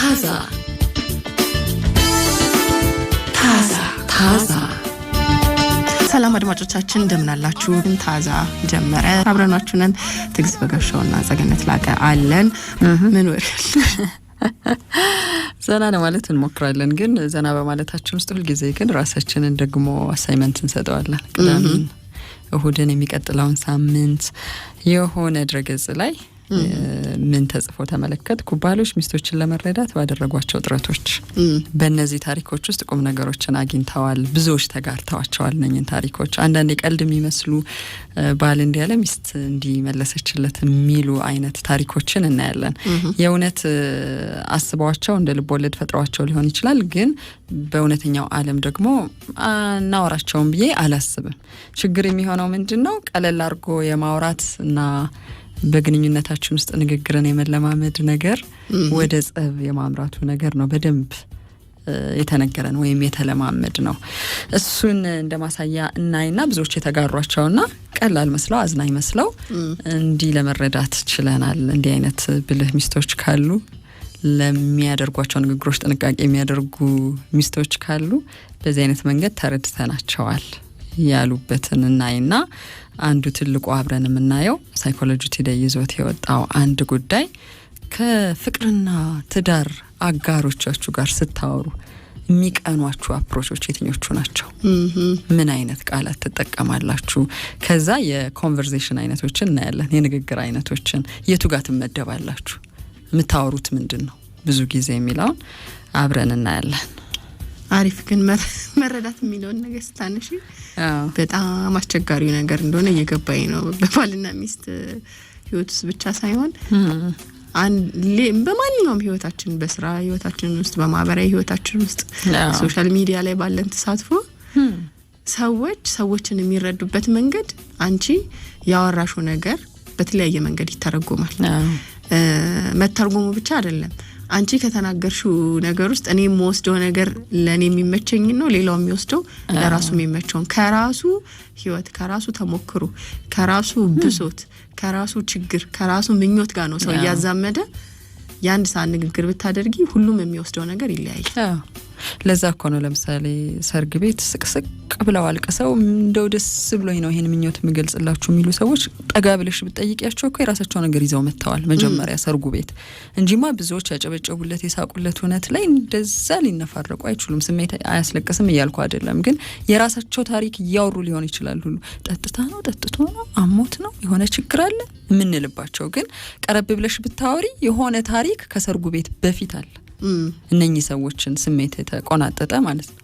ታዛ ሰላም አድማጮቻችን እንደምን አላችሁ? ታዛ ጀመረ። አብረናችሁ ነን። ትግስት በጋሻውና ጸገነት ላቀ አለን። ምን ወሬ ዘና ለማለት እንሞክራለን። ግን ዘና በማለታችን ውስጥ ሁሉ ጊዜ ግን ራሳችንን ደግሞ አሳይመንት እንሰጠዋለን። ቅዳሜን እሁድን የሚቀጥለውን ሳምንት የሆነ ድረገጽ ላይ ምን ተጽፎ ተመለከትኩ። ባሎች ሚስቶችን ለመረዳት ባደረጓቸው ጥረቶች በእነዚህ ታሪኮች ውስጥ ቁም ነገሮችን አግኝተዋል። ብዙዎች ተጋርተዋቸዋል እነኝን ታሪኮች። አንዳንድ የቀልድ የሚመስሉ ባል እንዲህ ያለ ሚስት እንዲመለሰችለት የሚሉ አይነት ታሪኮችን እናያለን። የእውነት አስበዋቸው እንደ ልቦለድ ፈጥረዋቸው ሊሆን ይችላል። ግን በእውነተኛው ዓለም ደግሞ እናወራቸውም ብዬ አላስብም። ችግር የሚሆነው ምንድነው? ቀለል አድርጎ የማውራት እና በግንኙነታችን ውስጥ ንግግርን የመለማመድ ነገር ወደ ጸብ የማምራቱ ነገር ነው በደንብ የተነገረን ወይም የተለማመድ ነው። እሱን እንደማሳያ እናይና ብዙዎች የተጋሯቸውና ቀላል መስለው አዝናኝ መስለው እንዲህ ለመረዳት ችለናል። እንዲህ አይነት ብልህ ሚስቶች ካሉ፣ ለሚያደርጓቸው ንግግሮች ጥንቃቄ የሚያደርጉ ሚስቶች ካሉ በዚህ አይነት መንገድ ተረድተናቸዋል ያሉበትን እናይና አንዱ ትልቁ አብረን የምናየው ሳይኮሎጂ ቱዴይ ይዞት የወጣው አንድ ጉዳይ ከፍቅርና ትዳር አጋሮቻችሁ ጋር ስታወሩ የሚቀኗችሁ አፕሮቾች የትኞቹ ናቸው? ምን አይነት ቃላት ትጠቀማላችሁ? ከዛ የኮንቨርሴሽን አይነቶችን እናያለን። የንግግር አይነቶችን የቱ ጋር ትመደባላችሁ? የምታወሩት ምንድን ነው ብዙ ጊዜ የሚለውን አብረን እናያለን። አሪፍ። ግን መረዳት የሚለውን ነገር ስታነሺ በጣም አስቸጋሪው ነገር እንደሆነ እየገባኝ ነው። በባልና ሚስት ህይወት ውስጥ ብቻ ሳይሆን በማንኛውም ህይወታችን፣ በስራ ህይወታችን ውስጥ፣ በማህበራዊ ህይወታችን ውስጥ፣ ሶሻል ሚዲያ ላይ ባለን ተሳትፎ ሰዎችን የሚረዱበት መንገድ አንቺ ያወራሽው ነገር በተለያየ መንገድ ይተረጎማል። መተርጎሙ ብቻ አይደለም። አንቺ ከተናገርሽው ነገር ውስጥ እኔ የምወስደው ነገር ለኔ የሚመቸኝ ነው፣ ሌላው የሚወስደው ለራሱ የሚመቸውን ከራሱ ህይወት፣ ከራሱ ተሞክሮ፣ ከራሱ ብሶት፣ ከራሱ ችግር፣ ከራሱ ምኞት ጋር ነው ሰው ያዛመደ ያንድ ሰዓት ንግግር ብታደርጊ ሁሉም የሚወስደው ነገር ይለያያል። ለዛ እኮ ነው ለምሳሌ ሰርግ ቤት ስቅስቅ ብለው አልቀሰው እንደው ደስ ብሎኝ ነው ይሄን ምኞት የምገልጽላችሁ የሚሉ ሰዎች ጠጋ ብለሽ ብትጠይቂያቸው እኮ የራሳቸው ነገር ይዘው መጥተዋል መጀመሪያ ሰርጉ ቤት እንጂማ ብዙዎች ያጨበጨቡለት የሳቁለት እውነት ላይ እንደዛ ሊነፋረቁ አይችሉም። ስሜት አያስለቅስም እያልኩ አይደለም፣ ግን የራሳቸው ታሪክ እያወሩ ሊሆን ይችላል። ሁሉ ጠጥቶ ነው አሞት ነው የሆነ ችግር አለ የምንልባቸው፣ ግን ቀረብ ብለሽ ብታወሪ የሆነ ታሪክ ከሰርጉ ቤት በፊት አለ። እነኚህ ሰዎችን ስሜት የተቆናጠጠ ማለት ነው።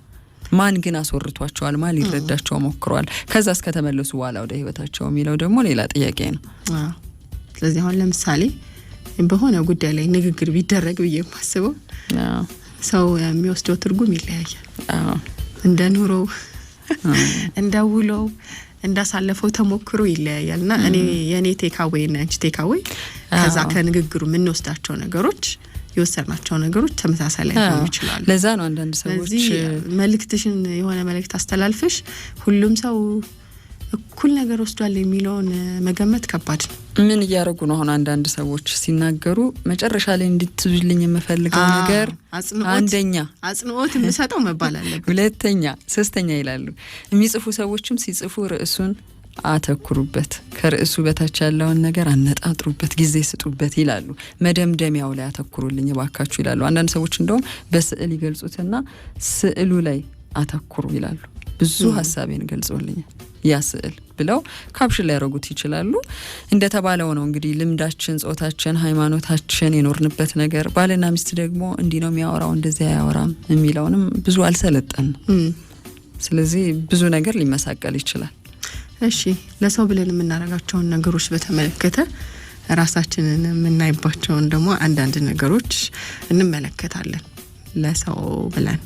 ማን ግን አስወርቷቸዋል? ማን ሊረዳቸው ሞክሯል? ከዛ እስከ ተመለሱ በኋላ ወደ ህይወታቸው የሚለው ደግሞ ሌላ ጥያቄ ነው። ስለዚህ አሁን ለምሳሌ በሆነ ጉዳይ ላይ ንግግር ቢደረግ ብዬ የማስበው ሰው የሚወስደው ትርጉም ይለያያል። እንደ ኑሮው፣ እንደ ውሎው፣ እንዳሳለፈው ተሞክሮ ይለያያልና የኔ ቴካዌይ እና አንቺ ቴካዌይ ከዛ ከንግግሩ የምንወስዳቸው ነገሮች የወሰድናቸው ነገሮች ተመሳሳይ ላይ ሆኖ ይችላል። ለዛ ነው አንዳንድ ሰዎች መልእክትሽን የሆነ መልእክት አስተላልፈሽ ሁሉም ሰው እኩል ነገር ወስዷል የሚለውን መገመት ከባድ ነው። ምን እያደረጉ ነው? አሁን አንዳንድ ሰዎች ሲናገሩ መጨረሻ ላይ እንድትዙልኝ የምፈልገው ነገር አንደኛ አጽንኦት የምሰጠው መባል አለበት፣ ሁለተኛ፣ ሶስተኛ ይላሉ። የሚጽፉ ሰዎችም ሲጽፉ ርዕሱን አተኩሩበት፣ ከርዕሱ በታች ያለውን ነገር አነጣጥሩበት፣ ጊዜ ስጡበት ይላሉ። መደምደሚያው ላይ አተኩሩልኝ ባካችሁ ይላሉ። አንዳንድ ሰዎች እንደውም በስዕል ይገልጹትና ስዕሉ ላይ አተኩሩ ይላሉ። ብዙ ሐሳቤን ገልጾልኝ ያ ስዕል ብለው ካፕሽን ላይ ያረጉት ይችላሉ። እንደተባለው ነው እንግዲህ ልምዳችን፣ ጾታችን፣ ሃይማኖታችን፣ የኖርንበት ነገር ባልና ሚስት ደግሞ እንዲህ ነው የሚያወራው እንደዚህ አያወራም የሚለውንም ብዙ አልሰለጠን። ስለዚህ ብዙ ነገር ሊመሳቀል ይችላል። እሺ፣ ለሰው ብለን የምናረጋቸውን ነገሮች በተመለከተ ራሳችንን የምናይባቸውን ደግሞ አንዳንድ ነገሮች እንመለከታለን። ለሰው ብለን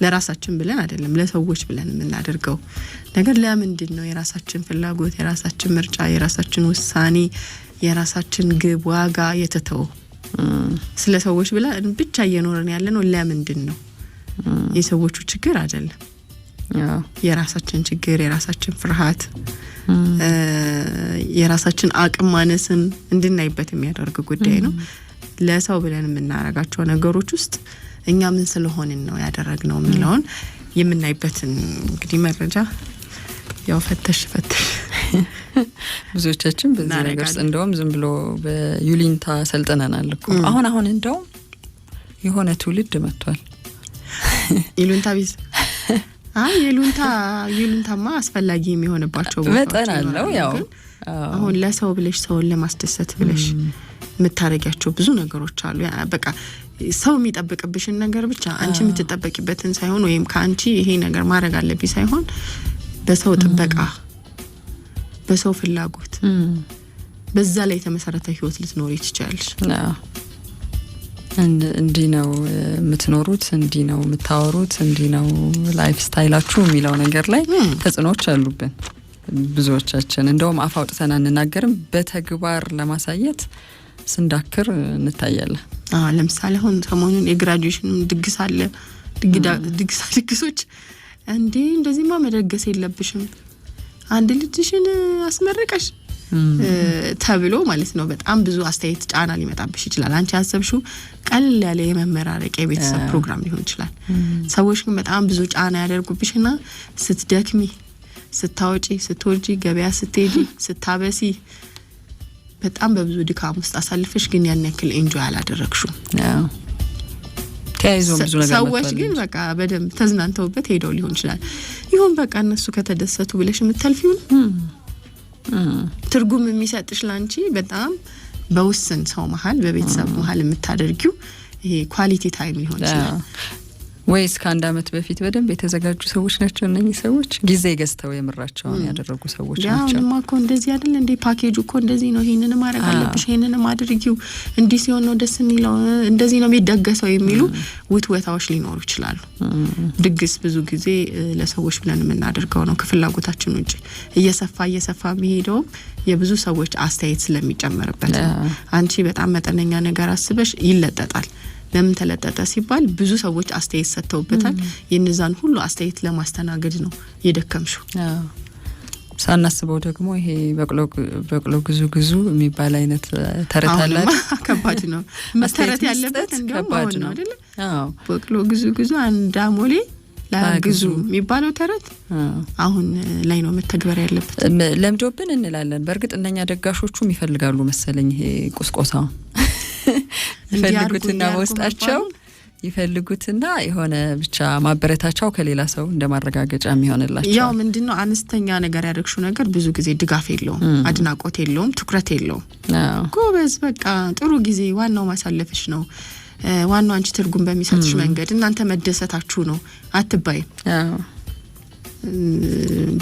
ለራሳችን ብለን አይደለም፣ ለሰዎች ብለን የምናደርገው ነገር ለምንድን ነው? የራሳችን ፍላጎት፣ የራሳችን ምርጫ፣ የራሳችን ውሳኔ፣ የራሳችን ግብ፣ ዋጋ የተተው ስለ ሰዎች ብለን ብቻ እየኖርን ያለነው ለምንድን ነው? የሰዎቹ ችግር አይደለም። የራሳችን ችግር፣ የራሳችን ፍርሃት፣ የራሳችን አቅም ማነስን እንድናይበት የሚያደርግ ጉዳይ ነው። ለሰው ብለን የምናረጋቸው ነገሮች ውስጥ እኛ ምን ስለሆንን ነው ያደረግነው የሚለውን የምናይበትን እንግዲህ መረጃ ያው ፈተሽ ብዙዎቻችን በዚህ ነገር እንደውም ዝም ብሎ በዩሊንታ ሰልጠነናል እኮ አሁን እንደው የሆነ ትውልድ መጥቷል ይሉንታ ቢስ ይሉንታማ አስፈላጊ የሚሆንባቸው መጠን አለው ያው አሁን ለሰው ብለሽ ሰውን ለማስደሰት ብለሽ የምታረጋቸው ብዙ ነገሮች አሉ በቃ ሰው የሚጠብቅብሽን ነገር ብቻ አንቺ የምትጠበቂበትን ሳይሆን ወይም ካንቺ ይሄ ነገር ማድረግ አለብኝ ሳይሆን በሰው ጥበቃ በሰው ፍላጎት በዛ ላይ የተመሰረተ ህይወት ልትኖሪ ትችያለሽ እንዲህ ነው የምትኖሩት እንዲህ ነው የምታወሩት እንዲህ ነው ላይፍ ስታይላችሁ የሚለው ነገር ላይ ተጽዕኖዎች አሉብን ብዙዎቻችን እንደውም አፍ አውጥተን አንናገርም በተግባር ለማሳየት ስንዳክር እንታያለን ለምሳሌ አሁን ሰሞኑን የግራጁዌሽን ድግስ አለ ድግሶች እንደዚህማ መደገስ የለብሽም አንድ ልጅሽን አስመረቀሽ ተብሎ ማለት ነው በጣም ብዙ አስተያየት ጫና ሊመጣብሽ ይችላል አንቺ ያሰብሽው ቀለል ያለ የመመራረቂያ የቤተሰብ ፕሮግራም ሊሆን ይችላል ሰዎች ግን በጣም ብዙ ጫና ያደርጉብሽና ስትደክሚ ስታወጪ ስትወልጂ ገበያ ስትሄጂ ስታበሲ በጣም በብዙ ድካም ውስጥ አሳልፈሽ ግን ያን ያክል ኢንጆይ አላደረግሽው ተያይዞ ብዙ ነገር ሰዎች ግን በቃ በደም ተዝናንተውበት ሄደው ሊሆን ይችላል ይሁን በቃ እነሱ ከተደሰቱ ብለሽ የምትልፊው ትርጉም የሚሰጥሽ ላንቺ በጣም በውስን ሰው መሃል በቤተሰብ መሃል የምታደርጊው ይሄ ኳሊቲ ታይም ሊሆን ይችላል ወይስ ከአንድ አመት በፊት በደንብ የተዘጋጁ ሰዎች ናቸው እነኚህ ሰዎች ጊዜ ገዝተው የምራቸውን ያደረጉ ሰዎች ናቸው ያው ማኮ እንደዚህ አይደል እንዴ ፓኬጁ እኮ እንደዚህ ነው ይሄንን ማድረግ አለብሽ ይሄንን ማድረጊው እንዲህ ሲሆን ነው ደስ የሚለው እንደዚህ ነው የሚደገሰው የሚሉ ውትወታዎች ሊኖሩ ይችላሉ ድግስ ብዙ ጊዜ ለሰዎች ብለን የምናደርገው ነው ከፍላጎታችን ውጪ እየሰፋ የሚሄደው የብዙ ሰዎች አስተያየት ስለሚጨመርበት አንቺ በጣም መጠነኛ ነገር አስበሽ ይለጠጣል ለምን ተለጠጠ ሲባል ብዙ ሰዎች አስተያየት ሰጥተውበታል የነዛን ሁሉ አስተያየት ለማስተናገድ ነው የደከምሽው ሳናስበው ደግሞ ይሄ በቅሎ ግዙ የሚባል አይነት ተረት አለ ከባድ ነው መተረት ያለበት ከባድ ነው አይደል በቅሎ ግዙ አንድ አሞሌ ላግዙ የሚባለው ተረት አሁን ላይ ነው መተግበር ያለበት ለምዶብን እንላለን በእርግጥ እነኛ ደጋሾቹም ይፈልጋሉ መሰለኝ ይሄ ቁስቆሳው ይፈልጉትና በውስጣቸው ይፈልጉትና የሆነ ብቻ ማበረታቻው ከሌላ ሰው እንደማረጋገጫ የሚሆንላቸው ያው ምንድነው አነስተኛ ነገር ያደርግሽው ነገር ብዙ ጊዜ ድጋፍ የለውም አድናቆት የለውም ትኩረት የለውም ጎበዝ በቃ ጥሩ ጊዜ ዋናው ማሳለፍሽ ነው ዋናው አንቺ ትርጉም በሚሰጥሽ መንገድ እናንተ መደሰታችሁ ነው አትባይ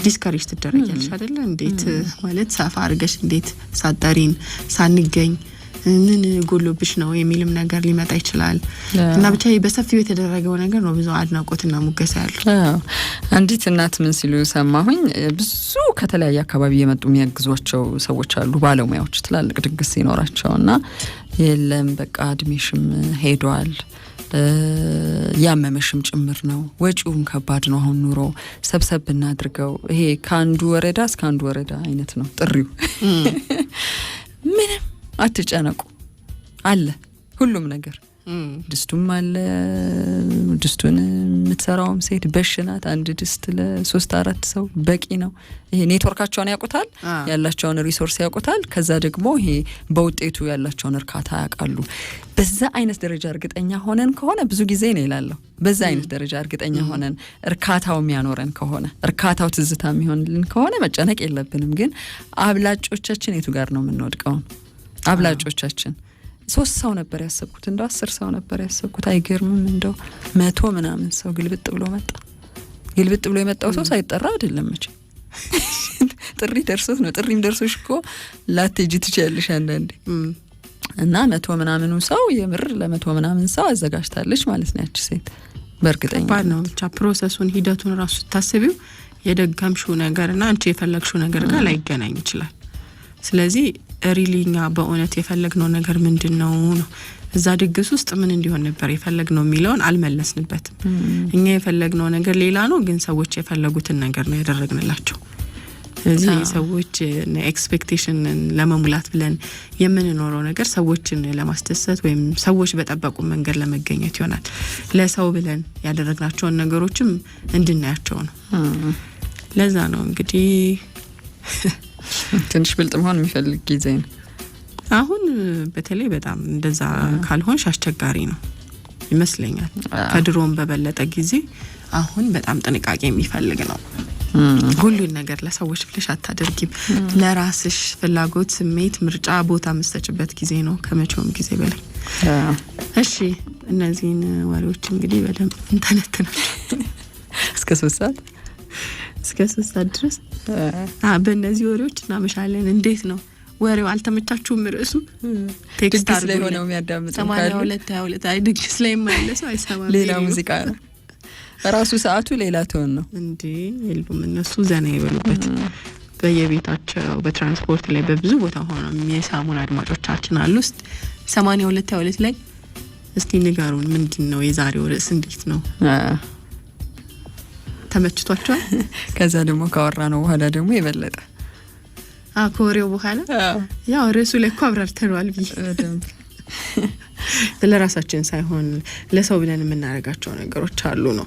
ዲስከሬጅ ትደረጊያለሽ አይደለ እንዴት ማለት ሳፋ አርገሽ እንዴት ሳጠሪን ሳንገኝ ምን ጎሎብሽ ነው የሚልም ነገር ሊመጣ ይችላል እና ብቻ በሰፊው የተደረገው ነገር ነው ብዙ አድናቆትና ሙገሳ ያለው አንዲት እናት ምን ሲሉ ሰማሁኝ ብዙ ከተለያየ አካባቢ የመጡ የሚያግዟቸው ሰዎች አሉ ባለሙያዎች ትላልቅ ድግስ ይኖራቸውና የለም በቃ እድሜሽም ሄዷል ያመመሽም ጭምር ነው ወጪውም ከባድ ነው አሁን ኑሮ ሰብሰብ እናድርገው ይሄ ካንዱ ወረዳ እስከ አንዱ ወረዳ አይነት ነው ጥሪው ምንም አትጨነቁ አለ ሁሉም ነገር ድስቱም አለ ድስቱን የምትሰራውም ሴት በሽናት አንድ ድስት ለ3-4 ሰው በቂ ነው ይሄ ኔትወርካቸውን ያውቁታል ያላቸውን ሪሶርስ ያውቁታል ከዛ ደግሞ ይሄ በውጤቱ ያላቸውን እርካታ ያውቃሉ በዛ አይነት ደረጃ እርግጠኛ ሆነን ከሆነ ብዙ ጊዜ ነው ይላልው በዛ አይነት ደረጃ እርግጠኛ ሆነን እርካታው የሚያኖረን ከሆነ እርካታው ትዝታ የሚሆንልን ከሆነ መጨነቅ የለብንም ግን አብላጮቻችን የቱ ጋር ነው የምንወድቀው አብላጮቻችን 3 ሰው ነበር ያሰብኩት እንደው 10 ሰው ነበር ያሰብኩት አይገርምም እንደው 100 ምናምን ሰው ግልብጥ ብሎ የመጣው ሰው ሳይጠራ አይደለም እቺ ጥሪ ደርሶት ነው ጥሪም ደርሶሽ እኮ ላትጂ ትችያለሽ አንዳንዴ እና 100 ምናምኑ ሰው የምር ለ100 ምናምን ሰው አዘጋጅታለች ማለት ነው ያቺ ሴት በእርግጠኛ ነው ብቻ ፕሮሰሱን ሂደቱን ራሱ ታስቢው የደጋምሽው ነገርና አንቺ የፈለግሽው ነገር ጋር ላይገናኝ ይችላል ስለዚህ ሪሊኛ በእውነት የፈለግነው ነገር ምንድነው ነው እዛ ድግስ ውስጥ ምን እንዲሆን ነበር የፈለግነው የሚለውን አልመለስንበትም እኛ የፈለግነው ነገር ሌላ ነው ግን ሰዎች የፈለጉትን ነገር ነው ያደረግንላቸው ስለዚህ ሰዎች ኤክስፔክቴሽን ለመሙላት ብለን የምንኖረው ነገር ሰዎችን ለማስደሰት ወይም ሰዎች በጠበቁ መንገድ ለመገኘት ይሆናል። ለሰው ብለን ያደረግናቸውን ነገሮችም እንድናያቸው ነው። ለዛ ነው እንግዲህ ትንሽ ብልጥ መሆን የሚፈልግ ጊዜ ነው አሁን። በተለይ በጣም እንደዛ ካልሆንሽ አስቸጋሪ ነው ይመስለኛል። ከድሮም በበለጠ ጊዜ አሁን በጣም ጥንቃቄ የሚፈልግ ነው። ሁሉን ነገር ለሰዎች ብለሽ አታደርጊም። ለራስሽ ፍላጎት፣ ስሜት፣ ምርጫ ቦታ መስጠችበት ጊዜ ነው ከመቼውም ጊዜ በላይ። እሺ እነዚህን ወሬዎች እንግዲህ በደንብ እንተነትናቸው እስከ 3 ሰዓት ድረስ በእነዚህ ወሬዎች እናመሻለን። እንዴት ነው ወሬው? አልተመቻችሁም? ርዕሱ ቴክስት ላይ ሆነው የሚያዳምጡ 82 አይ ድግስ ላይ የማይለሰው አይሰማም። ሌላ ሙዚቃ ነው ራሱ ሰዓቱ ሌላ ትሆን ነው እንዴ? የሉም እነሱ ዘና ይበሉበት። በየቤታቸው በትራንስፖርት ላይ በብዙ ቦታ ሆነው የሚሰሙን አድማጮቻችን አሉ። ውስጥ 82 ላይ እስቲ ንገሩን፣ ምንድነው የዛሬው ርዕስ? እንዴት ነው ተመችቷቸዋል? ከዛ ደግሞ ካወራ ነው በኋላ ደግሞ የበለጠ ከወሬው በኋላ ያው ርዕሱ ላይ እኮ አብራርተናል ብዬ ለራሳችን ሳይሆን ለሰው ብለን የምናደርጋቸው ነገሮች አሉ ነው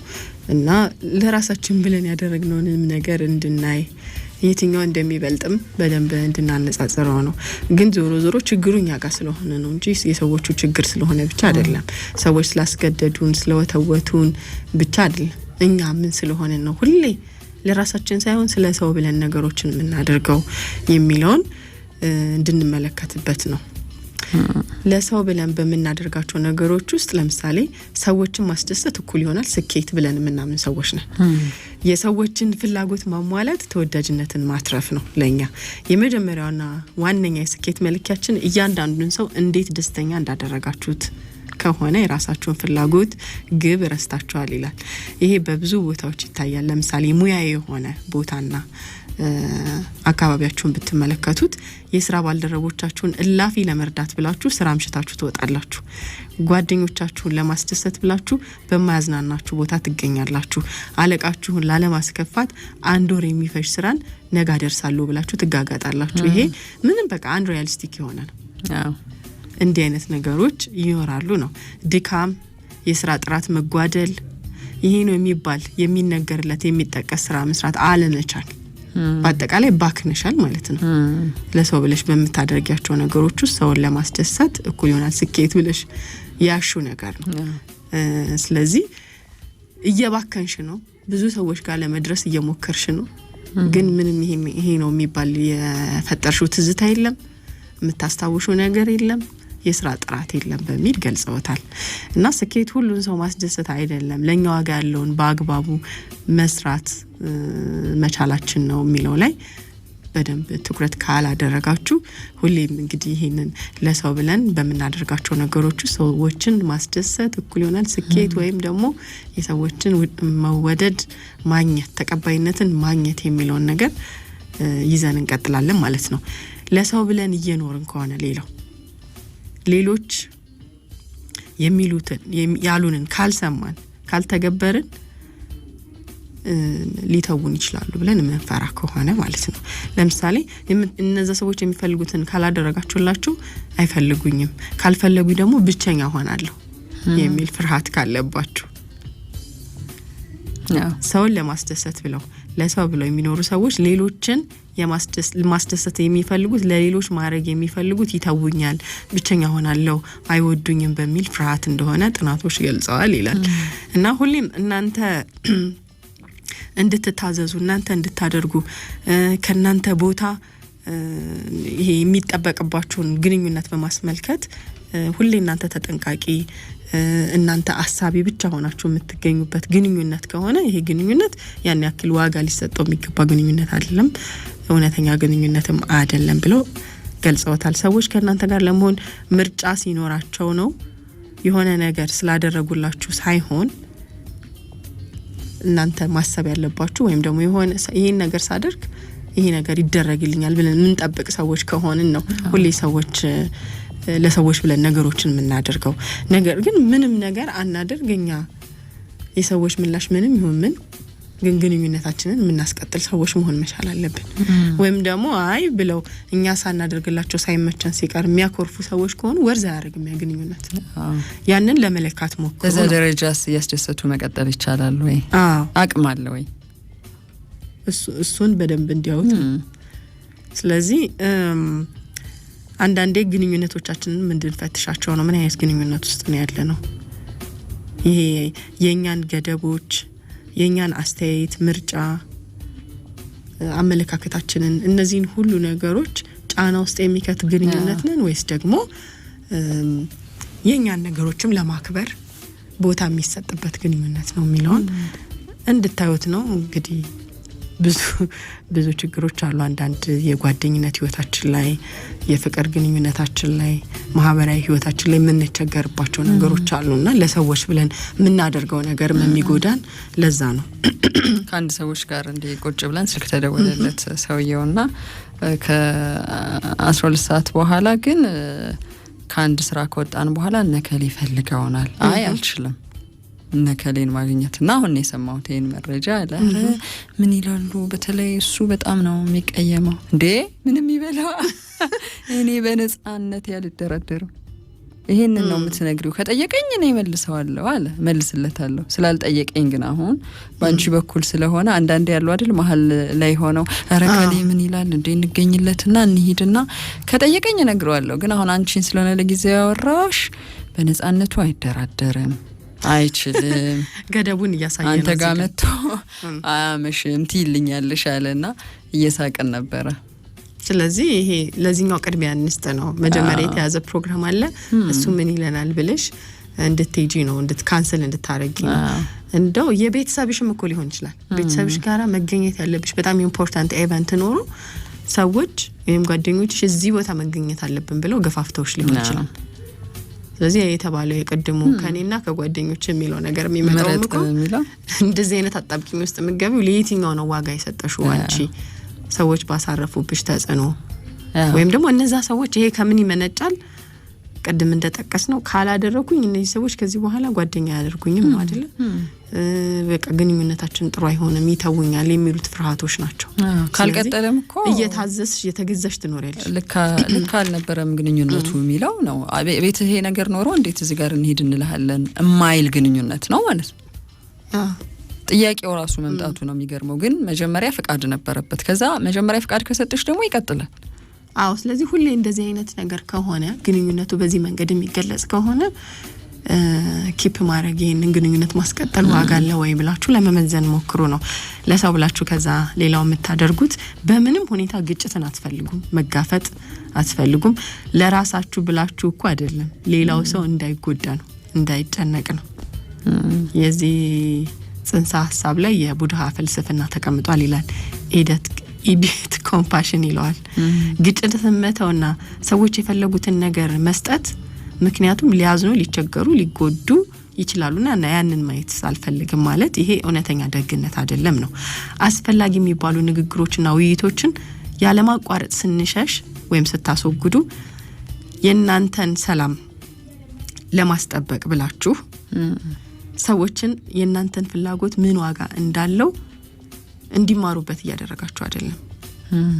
እና ለራሳችን ብለን ያደረግነውንም ነገር እንድናይ የትኛው እንደሚበልጥም በደንብ እንድናነጻጽረው ነው። ግን ዞሮ ችግሩ እኛ ጋር ስለሆነ ነው እንጂ የሰዎቹ ችግር ስለሆነ ብቻ አይደለም። ሰዎች ስላስገደዱን ስለወተወቱን ብቻ አይደለም። እኛ ምን ስለሆነ ነው ሁሌ ለራሳችን ሳይሆን ስለ ሰው ብለን ነገሮችን የምናደርገው የሚለውን እንድንመለከትበት ነው። ለሰው ብለን በምናደርጋቸው ነገሮች ውስጥ ለምሳሌ ሰዎችን ማስደሰት እኩል ይሆናል ስኬት ብለን የምናምን ሰዎች ነን። የሰዎችን ፍላጎት ማሟላት ተወዳጅነትን ማትረፍ ነው ለኛ የመጀመሪያውና ዋነኛ የስኬት መለኪያችን። እያንዳንዱን ሰው እንዴት ደስተኛ እንዳደረጋችሁት ከሆነ የራሳችሁን ፍላጎት ግብ ረስታችኋል ይላል። ይሄ በብዙ ቦታዎች ይታያል። ለምሳሌ ሙያዊ የሆነ ቦታና አካባቢያችሁን ብትመለከቱት የስራ ባልደረቦቻችሁን እላፊ ለመርዳት ብላችሁ ስራ አምሽታችሁ ትወጣላችሁ። ጓደኞቻችሁን ለማስደሰት ብላችሁ በማያዝናናችሁ ቦታ ትገኛላችሁ። አለቃችሁን ላለማስከፋት 1 ወር የሚፈጅ ስራን ነገ አደርሳለሁ ብላችሁ ትጋጋጣላችሁ። ይሄ ምንም በቃ አንድ ሪያሊስቲክ የሆነ ነው። እንዲህ አይነት ነገሮች ይኖራሉ ነው። ድካም፣ የስራ ጥራት መጓደል፣ ይሄ ነው የሚባል የሚነገርለት የሚጠቀስ ስራ መስራት አለመቻል፣ በአጠቃላይ ባክነሻል ማለት ነው። ለሰው ብለሽ በምታደርጊያቸው ነገሮች ውስጥ ሰውን ለማስደሰት እኩል ይሆናል ስኬት ብለሽ ያሹ ነገር ነው። ስለዚህ እየባከንሽ ነው። ብዙ ሰዎች ጋር ለመድረስ እየሞከርሽ ነው። ግን ምንም ይሄ ነው የሚባል የፈጠርሽው ትዝታ የለም፣ የምታስታውሽው ነገር የለም፣ የስራ ጥራት የለም በሚል ገልጸውታል። እና ስኬት ሁሉን ሰው ማስደሰት አይደለም፣ ለኛ ዋጋ ያለውን በአግባቡ መስራት መቻላችን ነው የሚለው ላይ በደንብ ትኩረት ካላደረጋችሁ ሁሌም እንግዲህ ይሄንን ለሰው ብለን በመናደርጋቸው ነገሮች ሰዎችን ማስደሰት እኩል ይሆናል ስኬት ወይም ደግሞ የሰዎችን መወደድ ማግኘት ተቀባይነትን ማግኘት የሚለውን ነገር ይዘን እንቀጥላለን ማለት ነው። ለሰው ብለን እየኖርን ከሆነ ሌሎች የሚሉትን ያሉንን ካልሰማን ካልተገበርን ሊተውን ይችላሉ ብለን የምንፈራ ከሆነ ማለት ነው። ለምሳሌ እነዛ ሰዎች የሚፈልጉትን ካላደረጋችሁላችሁ አይፈልጉኝም፣ ካልፈለጉኝ ደግሞ ብቸኛ ሆናለሁ የሚል ፍርሃት ካለባችሁ ሰውን ለማስደሰት ብለው ለሰው ብለው የሚኖሩ ሰዎች ሌሎችን ማስደሰት የሚፈልጉት ለሌሎች ማድረግ የሚፈልጉት ይተውኛል፣ ብቸኛ ሆናለሁ፣ አይወዱኝም በሚል ፍርሃት እንደሆነ ጥናቶች ገልጸዋል ይላል። እና ሁሌም እናንተ እንድትታዘዙ እናንተ እንድታደርጉ ከናንተ ቦታ ይሄ የሚጠበቅባችሁን ግንኙነት በማስመልከት ሁሌ እናንተ ተጠንቃቂ እናንተ አሳቢ ብቻ ሆናችሁ የምትገኙበት ግንኙነት ከሆነ ይሄ ግንኙነት ያን ያክል ዋጋ ሊሰጠው የሚገባ ግንኙነት አይደለም፣ እውነተኛ ግንኙነትም አይደለም ብለው ገልጸውታል። ሰዎች ከእናንተ ጋር ለመሆን ምርጫ ሲኖራቸው ነው የሆነ ነገር ስላደረጉላችሁ ሳይሆን እናንተ ማሰብ ያለባችሁ ወይም ደግሞ የሆነ ይሄን ነገር ሳደርግ ይሄ ነገር ይደረግልኛል ብለን የምንጠብቅ ሰዎች ከሆንን ነው ሁሌ ሰዎች ለሰዎች ብለን ነገሮችን የምናደርገው። ነገር ግን ምንም ነገር አናደርግኛ የሰዎች ምላሽ ምንም ይሁን ምን ግን ግንኙነታችንን የምናስቀጥል ሰዎች መሆን መቻል አለብን። ወይም ደግሞ አይ ብለው እኛ ሳናደርግላቸው ሳይመቸን ሲቀር የሚያኮርፉ ሰዎች ከሆኑ ወርዛ ያደርግም ግንኙነት። ያንን ለመለካት ሞክሩ። በዛ ደረጃስ ያስደሰቱ መቀጠል ይቻላል ወይ? አቅም አለ ወይ? እሱን በደንብ እንዲያውት። ስለዚህ አንዳንዴ ግንኙነቶቻችንን እንድንፈትሻቸው ነው። ምን አይነት ግንኙነት ውስጥ ነው ያለነው? ይሄ የኛን ገደቦች፣ የኛን አስተያየት፣ ምርጫ፣ አመለካከታችንን እነዚህን ሁሉ ነገሮች ጫና ውስጥ የሚከት ግንኙነት ነን ወይስ ደግሞ የኛን ነገሮችም ለማክበር ቦታ የሚሰጥበት ግንኙነት ነው የሚለውን እንድታዩት ነው። እንግዲህ ብዙ ችግሮች አሉ። አንዳንድ የጓደኝነት ህይወታችን ላይ፣ የፍቅር ግንኙነታችን ላይ፣ ማህበራዊ ህይወታችን ላይ የምንቸገርባቸው ነገሮች አሉና ለሰዎች ብለን የምናደርገው ነገር የሚጎዳን ለዛ ነው። ከአንድ ሰዎች ጋር እንደ ቁጭ ብለን ስልክ ተደወለለት ሰውየውና ከ12 ሰዓት በኋላ ግን ከአንድ ስራ ከወጣን በኋላ ነከሌ ፈልገውናል። አይ አልችልም ነከሌን ማግኘትና አሁን የሰማሁት ይሄን መረጃ አለ። ምን ይላሉ? በተለይ እሱ በጣም ነው የሚቀየመው። እንዴ ምንም ይበላው እኔ በነጻነት ያልደረደረው ይሄንን ነው የምትነግሪው? ከጠየቀኝ እኔ መልሰዋለሁ አለ። መልስለታለሁ። ስላልጠየቀኝ ግን አሁን ባንቺ በኩል ስለሆነ አንዳንዴ ያሉ አይደል መሀል ላይ ሆነው አረከሌ ምን ይላል እንዴ እንገኝለትና እንሂድና ከጠየቀኝ እነግረዋለሁ። ግን አሁን አንቺን ስለሆነ ለጊዜው ያወራሽ በነጻነቱ አይደራደርም፣ አይችልም፣ ገደቡን እያሳየን አንተ ጋር መጥቶ አያመሽም ትይልኛለሽ አለና እየሳቀን ነበረ። ስለዚህ ይሄ ለዚህኛው ቅድሚያ እንስጥ ነው። መጀመሪያ የተያዘ ፕሮግራም አለ። እሱ ምን ይለናል ብለሽ እንድትሄጂ ነው፣ እንድትካንሰል እንድታረጊ ነው። እንደው የቤተሰብሽም እኮ ሊሆን ይችላል። ቤተሰብሽ ጋራ መገኘት ያለብሽ በጣም ኢምፖርታንት ኢቨንት ኖሮ ሰዎች ወይም ጓደኞችሽ እዚህ ቦታ መገኘት አለብን ብለው ገፋፍተውሽ ሊሆን ይችላል። ስለዚህ የተባለው የቀድሞ ከኔና ከጓደኞች የሚለው ነገር የሚመጣው እኮ እንደዚህ አይነት አጣብቂኝ ውስጥ ምገቢው ለየትኛው ነው ዋጋ የሰጠሽው አንቺ? ሰዎች ባሳረፉብሽ ተጽዕኖ ወይም ደግሞ እነዛ ሰዎች ይሄ ከምን ይመነጫል? ቀድም እንደጠቀስ ነው ካላደረኩኝ እነዚህ ሰዎች ከዚህ በኋላ ጓደኛ ያደርጉኝም አይደለ? በቃ ግንኙነታችን ጥሩ አይሆንም፣ ይተውኛል የሚሉት ፍርሃቶች ናቸው። ካልቀጠለም እኮ እየታዘዝሽ እየተገዛሽ ትኖሪያለሽ። ልክ አልነበረም ግንኙነቱ የሚለው ነው። ቤት ይሄ ነገር ኖሮ እንዴት እዚህ ጋር እንሄድ እንልሃለን የማይል ግንኙነት ነው ማለት ነው። ጥያቄው ራሱ መምጣቱ ነው የሚገርመው። ግን መጀመሪያ ፍቃድ ነበረበት። ከዛ መጀመሪያ ፍቃድ ከሰጠሽ ደግሞ ይቀጥላል። ስለዚህ ሁሌ እንደዚህ አይነት ነገር ከሆነ ግንኙነቱ በዚህ መንገድ የሚገለጽ ከሆነ ኪፕ ማድረግ ይሄንን ግንኙነት ማስቀጠል ዋጋ አለ ወይ ብላችሁ ለመመዘን ሞክሩ ነው ለሰው ብላችሁ። ከዛ ሌላው የምታደርጉት በምንም ሁኔታ ግጭትን አትፈልጉም፣ መጋፈጥ አትፈልጉም። ለራሳችሁ ብላችሁ እኮ አይደለም፣ ሌላው ሰው እንዳይጎዳ ነው፣ እንዳይጨነቅ ነው። የዚህ ጽንሰ ሐሳብ ላይ የቡድሃ ፍልስፍና ተቀምጧል ይላል። ኢዲየት ኮምፓሽን ይለዋል። ግጭትን መተውና ሰዎች የፈለጉትን ነገር መስጠት፣ ምክንያቱም ሊያዝኑ፣ ሊቸገሩ፣ ሊጎዱ ይችላሉና ያንን ማየት አልፈልግም ማለት ይሄ እውነተኛ ደግነት አይደለም ነው። አስፈላጊ የሚባሉ ንግግሮችና ውይይቶችን ያለማቋረጥ ስንሸሽ ወይም ስታስወግዱ የናንተን ሰላም ለማስጠበቅ ብላችሁ ሰዎችን የናንተን ፍላጎት ምን ዋጋ እንዳለው እንዲማሩበት እያደረጋችሁ አይደለም።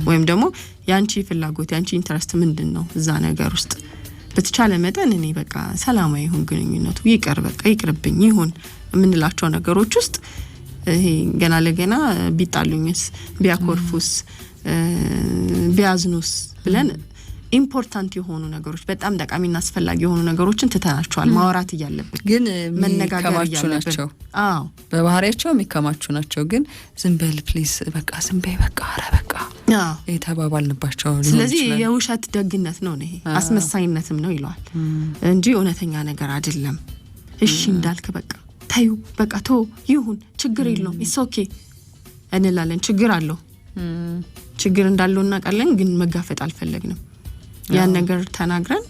ወይም ደግሞ ያንቺ ፍላጎት ያንቺ ኢንተረስት ምንድነው እዛ ነገር ውስጥ በተቻለ መጠን እኔ በቃ ሰላማዊ ይሁን ግንኙነቱ፣ ይቅር በቃ ይቅርብኝ ይሁን የምንላቸው ነገሮች ውስጥ ይሄ ገና ለገና ቢጣሉኝስ፣ ቢያኮርፉስ፣ ቢያዝኑስ ብለን ኢምፖርታንት የሆኑ ነገሮች በጣም ጠቃሚና አስፈላጊ የሆኑ ነገሮችን ትተናቸዋል። ማውራት እያለብን ግን መነጋገር እያለብን በባህሪያቸው የሚከማቹ ናቸው። ግን ዝም በል ፕሊስ፣ በቃ ዝም በይ፣ በቃ አረ በቃ የተባባልንባቸው። ስለዚህ የውሸት ደግነት ነው ይሄ፣ አስመሳይነትም ነው ይለዋል እንጂ እውነተኛ ነገር አይደለም። እሺ እንዳልክ በቃ ታዩ፣ በቃ ቶ ይሁን፣ ችግር የለውም፣ ኢትስ ኦኬ እንላለን። ችግር አለው፣ ችግር እንዳለው እናውቃለን፣ ግን መጋፈጥ አልፈለግንም። ያን ነገር ተናግረን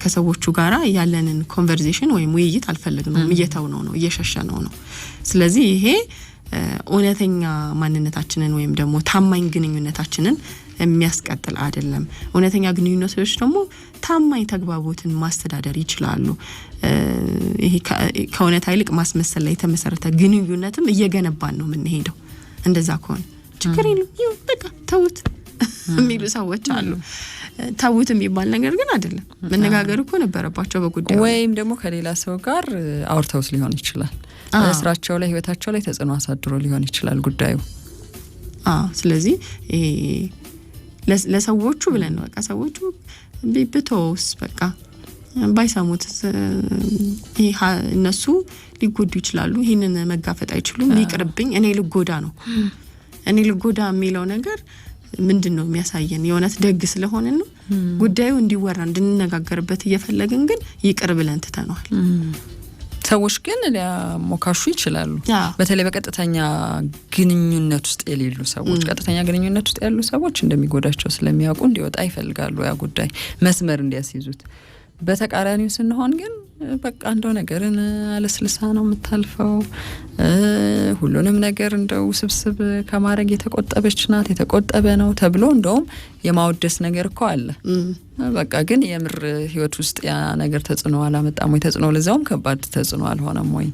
ከሰዎቹ ጋራ ያለንን ኮንቨርሴሽን ወይም ውይይት አልፈልግነውም፣ እየተውነው ነው፣ እየሸሸነው ነው። ስለዚህ ይሄ እውነተኛ ማንነታችንን ወይም ደግሞ ታማኝ ግንኙነታችንን የሚያስቀጥል አይደለም። እውነተኛ ግንኙነቶች ደግሞ ታማኝ ተግባቦትን ማስተዳደር ይችላሉ። ይሄ ከእውነታ ይልቅ ማስመሰል ላይ የተመሰረተ ግንኙነትም እየገነባን ነው የምንሄደው። እንደዛ ከሆነ ችግር የለም ይሁን በቃ ተውት የሚሉ ሰዎች አሉ። ተውት የሚባል ነገር ግን አይደለም። መነጋገር እኮ ነበረባቸው በጉዳዩ። ወይም ደግሞ ከሌላ ሰው ጋር አውርተውስ ሊሆን ይችላል። ስራቸው ላይ ህይወታቸው ላይ ተጽዕኖ አሳድሮ ሊሆን ይችላል ጉዳዩ። ስለዚህ ለሰዎቹ ብለን ነው በቃ ሰዎቹ ቢብቶስ በቃ ባይሰሙት እነሱ ሊጎዱ ይችላሉ። ይሄንን መጋፈጥ አይችሉም። ይቅርብኝ እኔ ልጎዳ ነው እኔ ልጎዳ የሚለው ነገር ምንድነው የሚያሳየን? የእውነት ደግ ስለሆነ ነው ጉዳዩ እንዲወራ እንድንነጋገርበት እየፈለግን ግን ይቅር ብለን ትተናል። ሰዎች ግን ሊያሞካሹ ይችላሉ። በተለይ በቀጥተኛ ግንኙነት ውስጥ የሌሉ ሰዎች ቀጥተኛ ግንኙነት ውስጥ ያሉ ሰዎች እንደሚጎዳቸው ስለሚያውቁ እንዲወጣ ይፈልጋሉ። ያ ጉዳይ መስመር እንዲያስይዙት። በተቃራኒው ስንሆን ግን በቃ እንደው ነገርን አለስልሳ ነው የምታልፈው። ሁሉንም ነገር እንደው ስብስብ ከማድረግ የተቆጠበች ናት፣ የተቆጠበ ነው ተብሎ እንደውም የማወደስ ነገር እኮ አለ። በቃ ግን የምር ህይወት ውስጥ ያ ነገር ተጽዕኖ አላመጣም ወይ? ተጽዕኖ ለዛውም ከባድ ተጽዕኖ አልሆነም ወይ?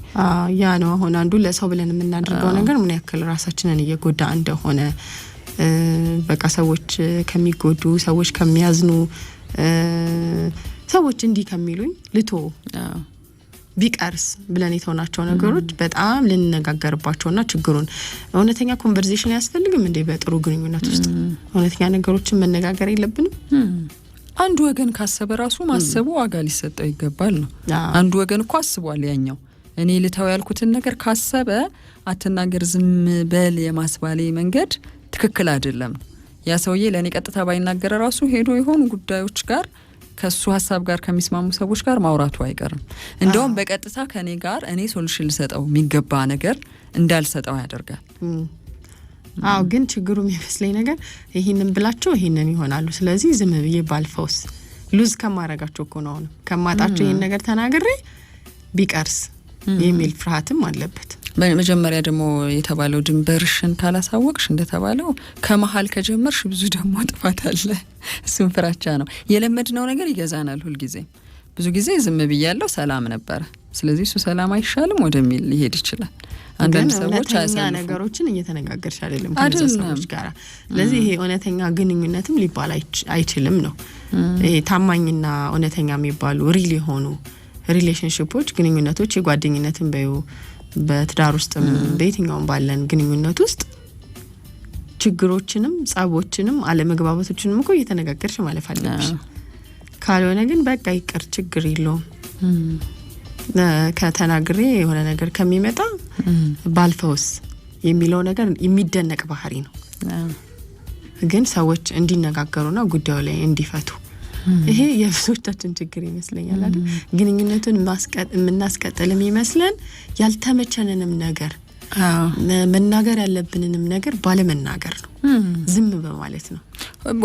ያ ነው አሁን አንዱ ለሰው ብለን የምናደርገው ነገር ምን ያክል ራሳችንን እየጎዳ እንደሆነ። በቃ ሰዎች ከሚጎዱ ሰዎች ከሚያዝኑ ሰዎች እንዲህ ከሚሉኝ ልቶ ቢቀርስ ብለን የተውናቸው ነገሮች በጣም ልንነጋገርባቸውና ችግሩን እውነተኛ ኮንቨርሴሽን ያስፈልግም እንዴ? በጥሩ ግንኙነት ውስጥ እውነተኛ ነገሮችን መነጋገር የለብንም? አንዱ ወገን ካሰበ ራሱ ማሰቡ ዋጋ ሊሰጠው ይገባል ነው። አንዱ ወገን እኮ አስቧል። ያኛው እኔ ልተው ያልኩትን ነገር ካሰበ አትናገር ዝም በል የማስባሌ መንገድ ትክክል አይደለም። ያ ሰውዬ ለኔ ቀጥታ ባይናገር ራሱ ሄዶ የሆኑ ጉዳዮች ጋር ከሱ ሀሳብ ጋር ከሚስማሙ ሰዎች ጋር ማውራቱ አይቀርም። እንደውም በቀጥታ ከኔ ጋር እኔ ሶሉሽን ልሰጠው የሚገባ ነገር እንዳልሰጠው ያደርጋል። ግን ችግሩ የሚመስለኝ ነገር ይሄንን ብላቸው ይሄንን ይሆናሉ። ስለዚህ ዝም ብዬ ባልፈውስ ሉዝ ከማረጋቸው እኮ ነው ከማጣቸው ይሄን ነገር ተናግሬ ቢቀርስ የሚል ፍርሃትም አለበት። በመጀመሪያ ደግሞ የተባለው ድንበርሽን ካላሳወቅሽ እንደተባለው ከመሀል ከጀመርሽ ብዙ ደግሞ ጥፋት አለ። እሱም ፍራቻ ነው። የለመድነው ነገር ይገዛናል። ሁልጊዜ ብዙ ጊዜ ዝም ብያለሁ ሰላም ነበረ፣ ስለዚህ እሱ ሰላም አይሻልም ወደሚል ሊሄድ ይችላል። አንዳንድ ሰዎች እውነተኛ ነገሮችን እየተነጋገርሽ አይደለም ከሰዎች ጋር። ስለዚህ ይሄ እውነተኛ ግንኙነትም ሊባል አይችልም ነው። ይሄ ታማኝና እውነተኛ የሚባሉ ሪል የሆኑ ሪሌሽንሺፖች ግንኙነቶች የጓደኝነትን በዩ በትዳር ውስጥም በየትኛውም ባለን ግንኙነት ውስጥ ችግሮችንም ጸቦችንም አለመግባባቶችንም እኮ እየተነጋገርሽ ማለፍ አለብሽ። ካልሆነ ግን በቃ ይቅር ችግር የለውም ከተናግሬ የሆነ ነገር ከሚመጣ ባልፈውስ የሚለው ነገር የሚደነቅ ባህሪ ነው። ግን ሰዎች እንዲነጋገሩና ጉዳዩ ላይ እንዲፈቱ ይሄ የብዙዎቻችን ችግር ይመስለኛል አይደል? ግንኙነቱን የምናስቀጥል የሚመስለን ያልተመቸንንም ነገር መናገር ያለብንንም ነገር ባለመናገር ነው፣ ዝም በማለት ነው።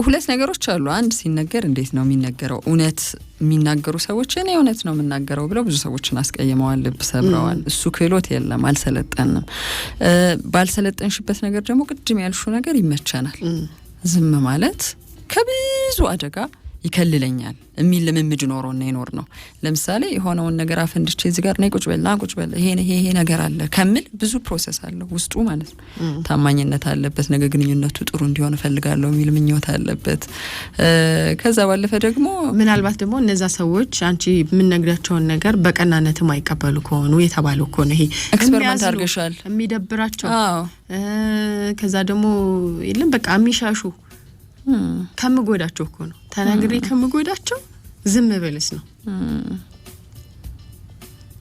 ሁለት ነገሮች አሉ። አንድ ሲነገር እንዴት ነው የሚነገረው? እውነት የሚናገሩ ሰዎች እኔ እውነት ነው የምናገረው ብለው ብዙ ሰዎችን አስቀይመዋል፣ ልብ ሰብረዋል። እሱ ክህሎት የለም፣ አልሰለጠንም። ባልሰለጠንሽበት ነገር ደግሞ ቅድም ያልሽው ነገር ይመቸናል። ዝም ማለት ከብዙ አደጋ ይከልለኛል የሚል ልምምድ ኖሮ ነው የኖር ነው። ለምሳሌ የሆነውን ነገር አፈንድቼ እዚህ ጋር ነይ ቁጭ በል ይሄ ነገር አለ ከሚል ብዙ ፕሮሰስ አለው ውስጡ ማለት ነው። ታማኝነት አለበት፣ ነገ ግንኙነቱ ጥሩ እንዲሆን እፈልጋለሁ የሚል ምኞት አለበት። ከዛ ባለፈ ደግሞ ምናልባት ደግሞ እነዛ ሰዎች አንቺ የምንነግራቸውን ነገር በቀናነት የማይቀበሉ ከሆኑ የተባለው እኮ ነው ይሄ ኤክስፐሪመንት አድርገሻል የሚደብራቸው። ከዛ ደግሞ የለም በቃ የሚሻሹ ከምጎዳቸው እኮ ነው ተናግሬ ከምጎዳቸው ዝም ብልስ ነው።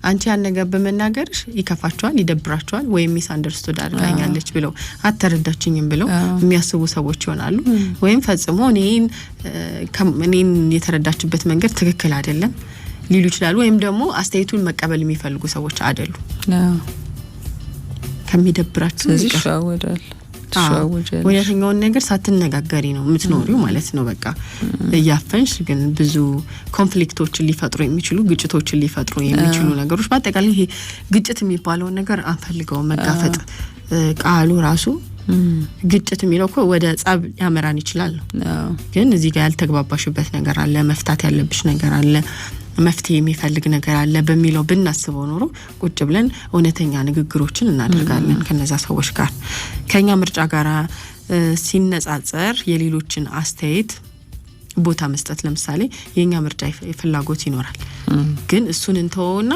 አንቺ ያን ነገር በመናገርሽ ይከፋቸዋል፣ ይደብራቸዋል፣ ወይም ሚስ አንደርስቱድ አድርጋኛለች ብለው አተረዳችኝም ብለው የሚያስቡ ሰዎች ይሆናሉ። ወይም ፈጽሞ እኔን የተረዳችበት መንገድ ትክክል አይደለም ሊሉ ይችላሉ። ወይም ደግሞ አስተያየቱን መቀበል የሚፈልጉ ሰዎች አይደሉ። ከሚደብራቸው ይሻወዳል። ወያተኛውን ነገር ሳትነጋገሪ ነው የምትኖሪው ማለት ነው። በቃ እያፈንሽ ግን ብዙ ኮንፍሊክቶችን ሊፈጥሩ የሚችሉ ግጭቶችን ሊፈጥሩ የሚችሉ ነገሮች በአጠቃላይ ይሄ ግጭት የሚባለውን ነገር አንፈልገው መጋፈጥ ቃሉ ራሱ ግጭት የሚለው እኮ ወደ ጸብ ያመራን ይችላል ነው። ግን እዚህ ጋር ያልተግባባሽበት ነገር አለ፣ መፍታት ያለብሽ ነገር አለ፣ መፍትሄ የሚፈልግ ነገር አለ በሚለው ብናስበው ኖሮ ቁጭ ብለን እውነተኛ ንግግሮችን እናደርጋለን ከነዛ ሰዎች ጋር። ከኛ ምርጫ ጋር ሲነጻጸር የሌሎችን አስተያየት ቦታ መስጠት፣ ለምሳሌ የኛ ምርጫ ፍላጎት ይኖራል፣ ግን እሱን እንተውና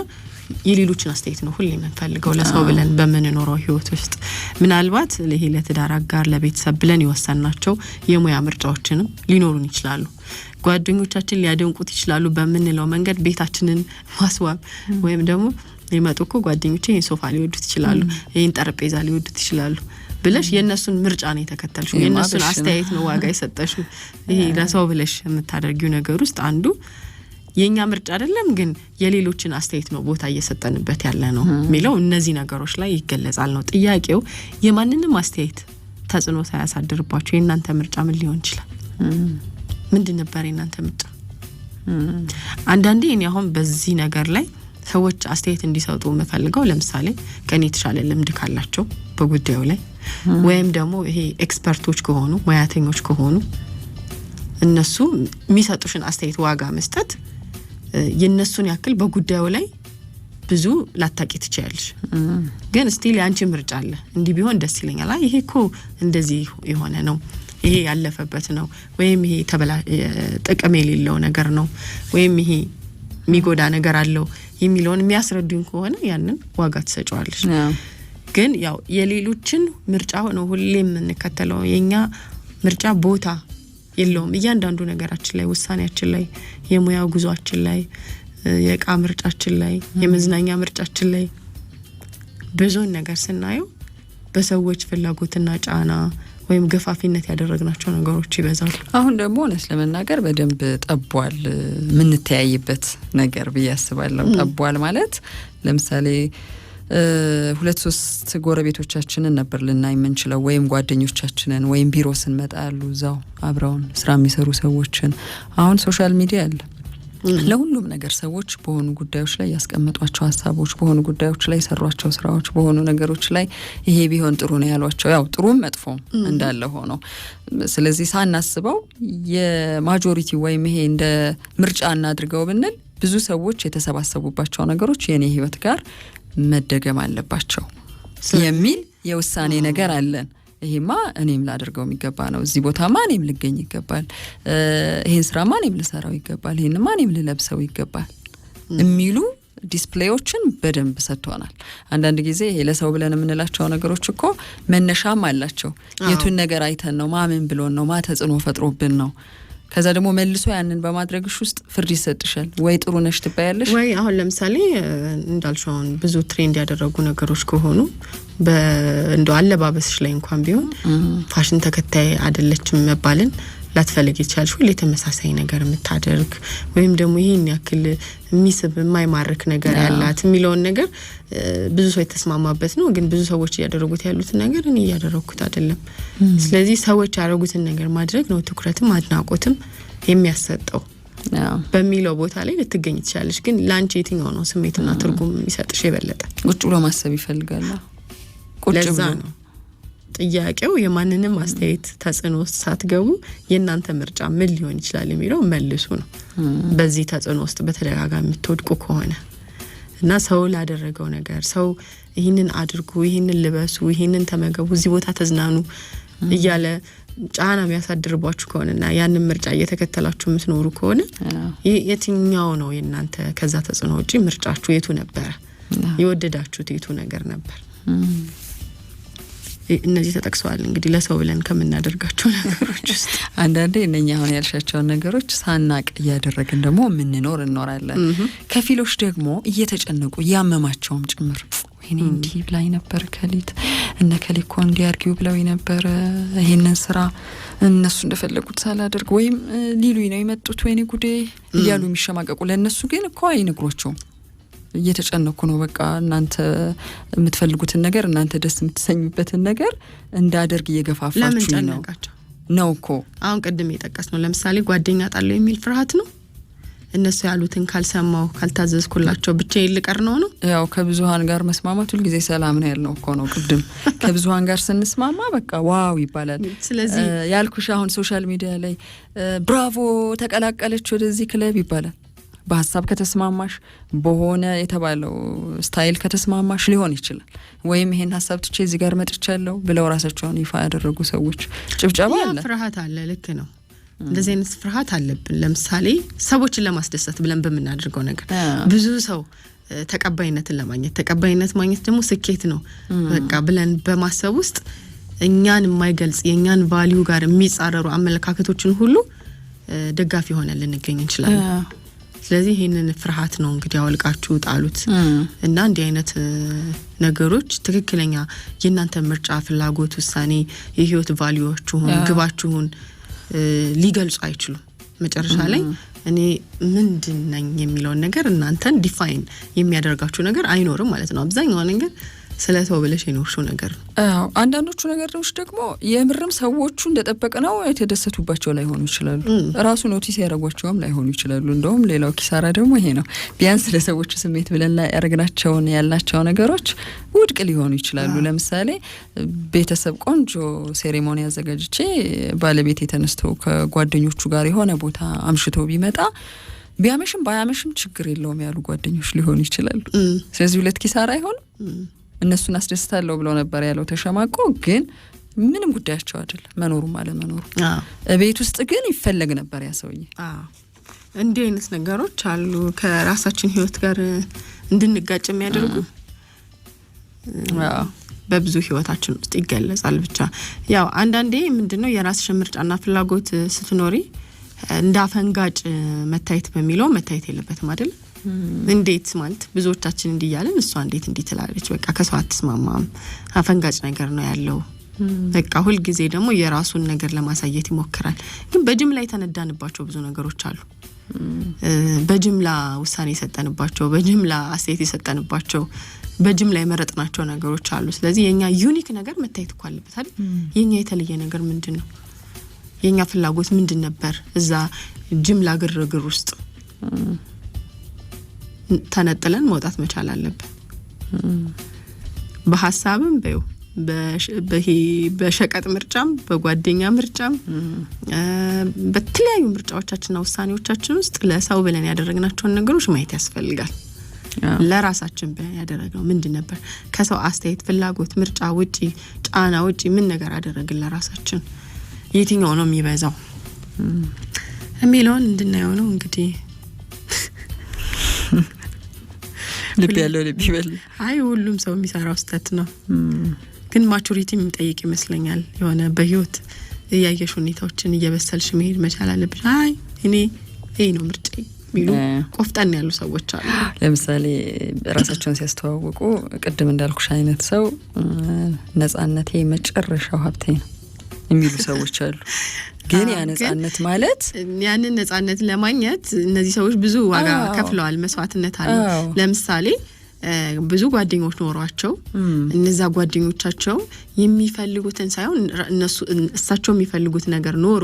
የሌሎችን አስተያየት ነው ሁሌ የምንፈልገው ለሰው ብለን በመንኖረው ህይወት ውስጥ። ምናልባት ለሄ ለትዳር አጋር ለቤተሰብ ብለን ይወሰናቸው የሙያ ምርጫዎችንም ሊኖሩን ይችላሉ። ጓደኞቻችን ሊያደንቁት ይችላሉ በመንለው መንገድ ቤታችንን ማስዋብ፣ ወይም ደግሞ ይመጡኮ ጓደኞቼ ይሄን ሶፋ ሊወዱት ይችላሉ፣ ይሄን ጠረጴዛ ሊወዱት ይችላሉ ብለሽ የነሱን ምርጫ ነው የተከተልሽው፣ የነሱን አስተያየት ነው ዋጋ የሰጠሽው። ይሄ ለሰው ብለሽ የምታደርጊው ነገር ውስጥ አንዱ የኛ ምርጫ አይደለም፣ ግን የሌሎችን አስተያየት ነው ቦታ እየሰጠንበት ያለ ነው የሚለው እነዚህ ነገሮች ላይ ይገለጻል ነው ጥያቄው። የማንንም አስተያየት ተጽዕኖ ሳያሳድርባችሁ የእናንተ ምርጫ ምን ሊሆን ይችላል? ምንድን ነበር የእናንተ ምርጫ? አንዳንዴ እኔ አሁን በዚህ ነገር ላይ ሰዎች አስተያየት እንዲሰጡ የምፈልገው ለምሳሌ ከኔ የተሻለ ልምድ ካላቸው በጉዳዩ ላይ ወይም ደግሞ ይሄ ኤክስፐርቶች ከሆኑ ሙያተኞች ከሆኑ እነሱ የሚሰጡሽን አስተያየት ዋጋ መስጠት የነሱን ያክል በጉዳዩ ላይ ብዙ ላታቂ ትችያለሽ። ግን ስቲል ያንቺ ምርጫ አለ። እንዲህ ቢሆን ደስ ይለኛል፣ አይ ይሄ እኮ እንደዚህ የሆነ ነው፣ ይሄ ያለፈበት ነው፣ ወይም ይሄ ጥቅም የሌለው ነገር ነው፣ ወይም ይሄ የሚጎዳ ነገር አለው የሚለውን የሚያስረዱኝ ከሆነ ያንን ዋጋ ትሰጫዋለሽ። ግን ያው የሌሎችን ምርጫ ነው ሁሌ የምንከተለው። የኛ ምርጫ ቦታ የለውም። እያንዳንዱ ነገራችን ላይ፣ ውሳኔያችን ላይ፣ የሙያ ጉዟችን ላይ፣ የእቃ ምርጫችን ላይ፣ የመዝናኛ ምርጫችን ላይ ብዙ ነገር ስናየው በሰዎች ፍላጎትና ጫና ወይም ገፋፊነት ያደረግናቸው ነገሮች ይበዛሉ። አሁን ደግሞ እውነት ለመናገር በደንብ ጠቧል ምንተያይበት ነገር ብዬ አስባለሁ። ጠቧል ማለት ለምሳሌ 2-3 ጎረቤቶቻችንን ነበር ልናይ የምንችለው፣ ወይም ጓደኞቻችንን፣ ወይም ቢሮ ስንመጣ ያሉ እዛው አብረውን ስራ የሚሰሩ ሰዎችን። አሁን ሶሻል ሚዲያ አለ። ለሁሉም ነገር ሰዎች በሆኑ ጉዳዮች ላይ ያስቀመጧቸው ሀሳቦች፣ በሆኑ ጉዳዮች ላይ ሰሯቸው ስራዎች፣ በሆኑ ነገሮች ላይ ይሄ ቢሆን ጥሩ ነው ያሏቸው፣ ያው ጥሩም መጥፎም እንዳለ ሆኖ፣ ስለዚህ ሳናስበው የማጆሪቲ ወይም ይሄ እንደ ምርጫ እናድርገው ብንል ብዙ ሰዎች የተሰባሰቡባቸው ነገሮች የኔ ህይወት ጋር መደገም አለባቸው የሚል የውሳኔ ነገር አለን። ይሄማ እኔም ላደርገው የሚገባ ነው፣ እዚህ ቦታማ እኔም ልገኝ ይገባል፣ ይሄን ስራማ እኔም ልሰራው ይገባል፣ ይሄንማ እኔም ልለብሰው ይገባል የሚሉ ዲስፕሌዮችን በደንብ ሰጥቷናል። አንዳንድ ጊዜ ይሄ ለሰው ብለን የምንላቸው ነገሮች እኮ መነሻም አላቸው። የቱን ነገር አይተን ነው፣ ማምን ብሎን ነው፣ ተጽዕኖ ፈጥሮብን ነው። ከዛ ደግሞ መልሶ ያንን በማድረግሽ ውስጥ ፍርድ ይሰጥሻል። ወይ ጥሩ ነሽ ትባያለሽ፣ ወይ አሁን ለምሳሌ እንዳልሽውን ብዙ ትሬንድ ያደረጉ ነገሮች ከሆኑ እንደው አለባበስሽ ላይ እንኳን ቢሆን ፋሽን ተከታይ አይደለችም መባልን ላትፈልግ ይችላልሽ። ሁሌ ተመሳሳይ ነገር የምታደርግ ወይም ደግሞ ይሄን ያክል የሚስብ የማይማርክ ነገር ያላት የሚለውን ነገር ብዙ ሰው የተስማማበት ነው። ግን ብዙ ሰዎች ያደረጉት ያሉትን ነገር እኔ ያደረኩት አይደለም። ስለዚህ ሰዎች ያደረጉትን ነገር ማድረግ ነው ትኩረትም አድናቆትም የሚያሰጠው በሚለው ቦታ ላይ ልትገኝ ትችላለሽ። ግን ላንቺ የትኛው ነው ስሜትና ትርጉም የሚሰጥሽ የበለጠ? ቁጭ ብሎ ማሰብ ይፈልጋል። ቁጭ ብሎ ነው ጥያቄው። የማንንም አስተያየት ተጽዕኖ ውስጥ ሳትገቡ የእናንተ ምርጫ ምን ሊሆን ይችላል የሚለው መልሱ ነው። በዚህ ተጽዕኖ ውስጥ በተደጋጋሚ የምትወድቁ ከሆነ እና ሰው ላደረገው ነገር ሰው ይህንን አድርጉ፣ ይህንን ልበሱ፣ ይህንን ተመገቡ፣ እዚህ ቦታ ተዝናኑ እያለ ጫና የሚያሳድርባችሁ ከሆነና ያንን ምርጫ እየተከተላችሁ የምትኖሩ ከሆነ የትኛው ነው የእናንተ ከዛ ተጽዕኖ ውጪ ምርጫችሁ? የቱ ነበረ? የወደዳችሁት የቱ ነገር ነበር? እነዚህ ተጠቅሰዋል። እንግዲህ ለሰው ብለን ከምናደርጋቸው ነገሮች ውስጥ አንዳንዴ እነኛ አሁን ያልሻቸውን ነገሮች ሳናቅ እያደረግን ደግሞ የምንኖር እንኖራለን። ከፊሎች ደግሞ እየተጨነቁ ያመማቸውም ጭምር ወይኔ እንዲህ ብላይ ነበር ከሊት እነ ከሊኮ እንዲያርጊው ብለው ነበር ይሄንን ስራ እነሱ እንደፈለጉት ሳላደርግ ወይም ሊሉኝ ነው የመጡት ወይኔ ጉዴ እያሉ የሚሸማቀቁ ለነሱ ግን እኮ አይነግሯቸውም። እየተጨነቁ ነው በቃ እናንተ የምትፈልጉትን ነገር እናንተ ደስ የምትሰኙበትን ነገር እንዳደርግ እየገፋፋችሁ ነው እኮ። አሁን ቅድም የጠቀስ ነው ለምሳሌ ጓደኛ ጣለው የሚል ፍርሃት ነው። እነሱ ያሉትን ካልሰማው ካልታዘዝኩላቸው ብቻዬን ልቀር ነው። ያው ከብዙሃን ጋር መስማማት ሁሉ ጊዜ ሰላም ነው ያልነው እኮ ነው ቅድም። ከብዙሃን ጋር ስንስማማ በቃ ዋው ይባላል። ስለዚህ ያልኩሽ አሁን ሶሻል ሚዲያ ላይ ብራቮ ተቀላቀለች ወደዚህ ክለብ ይባላል። በሀሳብ ከተስማማሽ በሆነ የተባለው ስታይል ከተስማማሽ ሊሆን ይችላል። ወይም ይሄን ሀሳብ ትቼ እዚህ ጋር መጥቻለሁ ብለው ራሳቸውን ይፋ ያደረጉ ሰዎች ጭብጨባ አለ፣ ፍርሃት አለ። ልክ ነው። እንደዚህ አይነት ፍርሃት አለብን። ለምሳሌ ሰዎችን ለማስደሰት ብለን በምናደርገው ነገር ብዙ ሰው ተቀባይነትን ለማግኘት ተቀባይነት ማግኘት ደግሞ ስኬት ነው በቃ ብለን በማሰብ ውስጥ እኛን የማይገልጽ የኛን ቫልዩ ጋር የሚጻረሩ አመለካከቶችን ሁሉ ደጋፊ ሆነን ልንገኝ እንችላለን። ስለዚህ ይሄንን ፍርሃት ነው እንግዲህ አውልቃችሁ ጣሉት እና እንዲህ አይነት ነገሮች ትክክለኛ የእናንተ ምርጫ፣ ፍላጎት፣ ውሳኔ፣ የህይወት ቫልዩዎችሁን ግባችሁን ሊገልጹ አይችሉም። መጨረሻ ላይ እኔ ምንድን ነኝ የሚለውን ነገር እናንተን ዲፋይን የሚያደርጋችሁ ነገር አይኖርም ማለት ነው። አብዛኛው ነገር ስለተው ብለሽ የኖርሽው ነገር ነው። አንዳንዶቹ ነገሮች ደግሞ የምርም ሰዎቹ እንደጠበቅነው የተደሰቱባቸው ላይሆኑ ይችላሉ። ራሱ ኖቲስ ያደረጓቸውም ላይሆኑ ይችላሉ። እንደውም ሌላው ኪሳራ ደግሞ ይሄ ነው። ቢያንስ ለሰዎቹ ስሜት ብለን ላይ ያደረግናቸውን ያላቸው ነገሮች ውድቅ ሊሆኑ ይችላሉ። ለምሳሌ ቤተሰብ ቆንጆ ሴሬሞኒ አዘጋጅቼ ባለቤት የተነስተው ከጓደኞቹ ጋር የሆነ ቦታ አምሽቶ ቢመጣ ቢያመሽም ባያመሽም ችግር የለውም ያሉ ጓደኞች ሊሆኑ ይችላሉ። ስለዚህ ሁለት ኪሳራ አይሆን። እነሱን አስደስታለሁ ብለው ነበር ያለው ተሸማቆ፣ ግን ምንም ጉዳያቸው አይደለም መኖሩም አለመኖሩ። ቤት ውስጥ ግን ይፈለግ ነበር ያ ሰውዬ። እንዲህ አይነት ነገሮች አሉ ከራሳችን ህይወት ጋር እንድንጋጭ የሚያደርጉ በብዙ ህይወታችን ውስጥ ይገለጻል። ብቻ ያው አንዳንዴ ምንድነው የራስሽ ምርጫና ፍላጎት ስትኖሪ እንዳፈንጋጭ መታየት በሚለው መታየት የለበትም አይደል? እንዴት ማለት ብዙዎቻችን እንዲያለን እሷ እንዴት እንዲትላለች በቃ ከሷ አትስማማም፣ አፈንጋጭ ነገር ነው ያለው። በቃ ሁሉ ጊዜ ደግሞ የራሱን ነገር ለማሳየት ይሞክራል። ግን በጅምላ የተነዳንባቸው ብዙ ነገሮች አሉ። በጅምላ ውሳኔ የሰጠንባቸው፣ በጅምላ አስተያየት የሰጠንባቸው፣ በጅምላ የመረጥናቸው ነገሮች አሉ። ስለዚህ የኛ ዩኒክ ነገር መታየት እኮ አለበት አይደል? የኛ የተለየ ነገር ምንድነው? የኛ ፍላጎት ምንድን ነበር? እዛ ጅምላ ግርግር ውስጥ ተነጥለን መውጣት መቻል አለብን። በሐሳብም በሸቀጥ ምርጫም በጓደኛ ምርጫም በተለያዩ ምርጫዎቻችንና ውሳኔዎቻችን ውስጥ ለሰው ብለን ያደረግናቸውን ነገሮች ማየት ያስፈልጋል። ለራሳችን ብለን ያደረግነው ምንድን ነበር? ከሰው አስተያየት፣ ፍላጎት፣ ምርጫ ውጪ፣ ጫና ውጪ ምን ነገር አደረግን ለራሳችን? የትኛው ነው የሚበዛው የሚለውን እንድናየው ነው እንግዲህ። ልብ ያለው ልብ ይበል። አይ ሁሉም ሰው የሚሰራው ስህተት ነው፣ ግን ማቹሪቲ የሚጠይቅ ይመስለኛል። የሆነ በህይወት እያየሽ ሁኔታዎችን እየበሰልሽ መሄድ መቻል አለብሽ። አይ እኔ ይሄ ነው ምርጫዬ የሚሉ ቆፍጠን ያሉ ሰዎች አሉ። ለምሳሌ ራሳቸውን ሲያስተዋውቁ ቅድም እንዳልኩሽ አይነት ሰው ነጻነቴ መጨረሻው ሀብቴ ነው የሚሉ ሰዎች አሉ። ግን ያ ነጻነት ማለት ያንን ነጻነት ለማግኘት እነዚህ ሰዎች ብዙ ዋጋ ከፍለዋል፣ መስዋዕትነት አለ። ለምሳሌ ብዙ ጓደኞች ኖሯቸው እነዛ ጓደኞቻቸው የሚፈልጉትን ሳይሆን እሳቸው የሚፈልጉት ነገር ኖሮ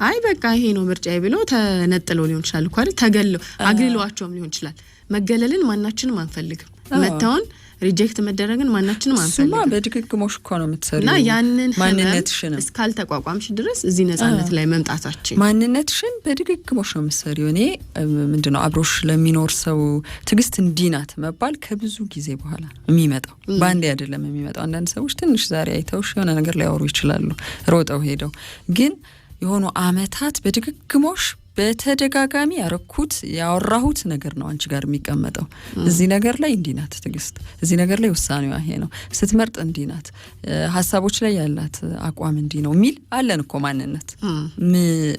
አይ በቃ ይሄ ነው ምርጫዬ ብለው ተነጥለው ሊሆን ይችላል እኮ አይደል? ተገለው አግልሏቸውም ሊሆን ይችላል። መገለልን ማናችንም አንፈልግም። መታውን ሪጀክት መደረግን ማናችንም አንፈልግም። እሱማ በድግግሞሽ እኮ ነው የምትሰሪው። እና ያንን ማንነትሽን እስካልተቋቋምሽ ድረስ እዚህ ነጻነት ላይ መምጣታችን ማንነትሽን በድግግሞሽ ነው የምትሰሪው። እኔ ምንድነው አብሮሽ ለሚኖር ሰው ትግስት እንዲናት መባል ከብዙ ጊዜ በኋላ የሚመጣው ባንዴ አይደለም የሚመጣው። አንዳንድ ሰዎች ትንሽ ዛሬ አይተውሽ የሆነ ነገር ሊያወሩ ይችላሉ ሮጠው ሄደው፣ ግን የሆኑ አመታት በድግግሞሽ በተደጋጋሚ ያረኩት ያወራሁት ነገር ነው አንቺ ጋር የሚቀመጠው። እዚህ ነገር ላይ እንዲናት ትግስት፣ እዚህ ነገር ላይ ውሳኔዋ ይሄ ነው፣ ስትመርጥ እንዲናት፣ ሀሳቦች ላይ ያላት አቋም እንዲ ነው ሚል አለን እኮ ማንነት።